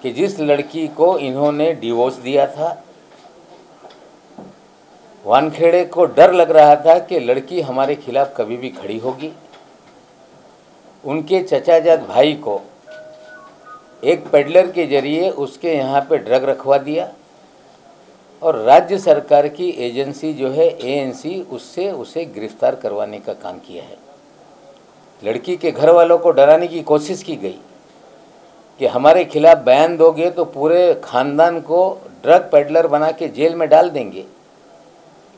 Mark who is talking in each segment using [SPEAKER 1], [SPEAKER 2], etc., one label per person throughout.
[SPEAKER 1] कि जिस लड़की को इन्होंने डिवोर्स दिया था, वानखेड़े को डर लग रहा था कि लड़की हमारे खिलाफ कभी भी खड़ी होगी। उनके चचाजाद भाई को एक पेडलर के जरिए उसके यहाँ पे ड्रग रखवा दिया और राज्य सरकार की एजेंसी जो है एएनसी, उससे उसे गिरफ्तार करवाने का काम किया है। लड़की के घर वालों को डराने की कोशिश की गई कि हमारे खिलाफ बयान दोगे तो पूरे खानदान को ड्रग पेडलर बना के जेल में डाल देंगे,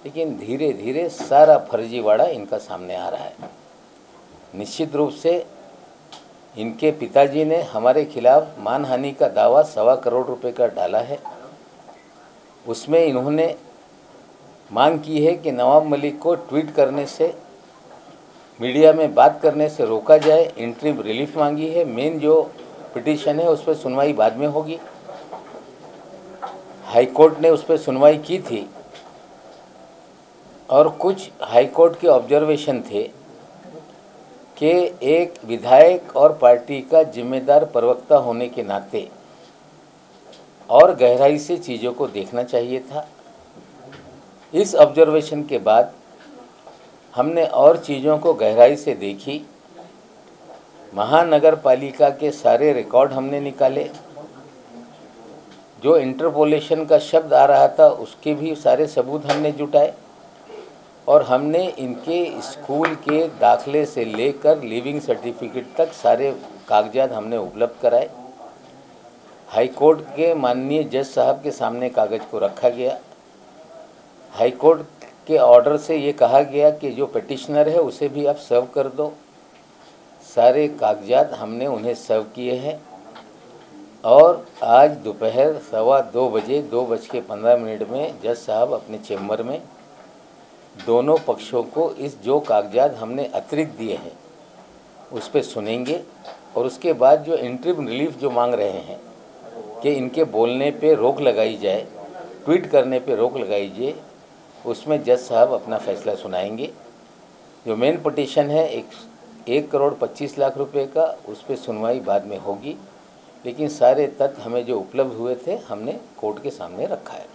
[SPEAKER 1] लेकिन धीरे धीरे सारा फर्जीवाड़ा इनका सामने आ रहा है। निश्चित रूप से इनके पिताजी ने हमारे खिलाफ मानहानि का दावा 1.25 करोड़ रुपए का डाला है। उसमें इन्होंने मांग की है कि नवाब मलिक को ट्वीट करने से, मीडिया में बात करने से रोका जाए। इंटरिम रिलीफ मांगी है। मेन जो पिटीशन है उस पर सुनवाई बाद में होगी। हाई कोर्ट ने उस पर सुनवाई की थी और कुछ हाई कोर्ट के ऑब्जर्वेशन थे कि एक विधायक और पार्टी का जिम्मेदार प्रवक्ता होने के नाते और गहराई से चीज़ों को देखना चाहिए था। इस ऑब्जर्वेशन के बाद हमने और चीज़ों को गहराई से देखी। महानगर पालिका के सारे रिकॉर्ड हमने निकाले। जो इंटरपोलेशन का शब्द आ रहा था उसके भी सारे सबूत हमने जुटाए और हमने इनके स्कूल के दाखिले से लेकर लिविंग सर्टिफिकेट तक सारे कागजात हमने उपलब्ध कराए। हाई कोर्ट के माननीय जज साहब के सामने कागज़ को रखा गया। हाई कोर्ट के ऑर्डर से ये कहा गया कि जो पिटिशनर है उसे भी आप सर्व कर दो। सारे कागजात हमने उन्हें सर्व किए हैं और आज दोपहर 2:15 बजे 2:15 में जज साहब अपने चेम्बर में दोनों पक्षों को इस जो कागजात हमने अतिरिक्त दिए हैं उस पर सुनेंगे और उसके बाद जो इंटरिम रिलीफ जो मांग रहे हैं कि इनके बोलने पे रोक लगाई जाए, ट्वीट करने पे रोक लगाई जाए, उसमें जज साहब अपना फैसला सुनाएंगे। जो मेन पिटीशन है 1,25,00,000 रुपए का, उस पर सुनवाई बाद में होगी, लेकिन सारे तथ्य हमें जो उपलब्ध हुए थे हमने कोर्ट के सामने रखा है।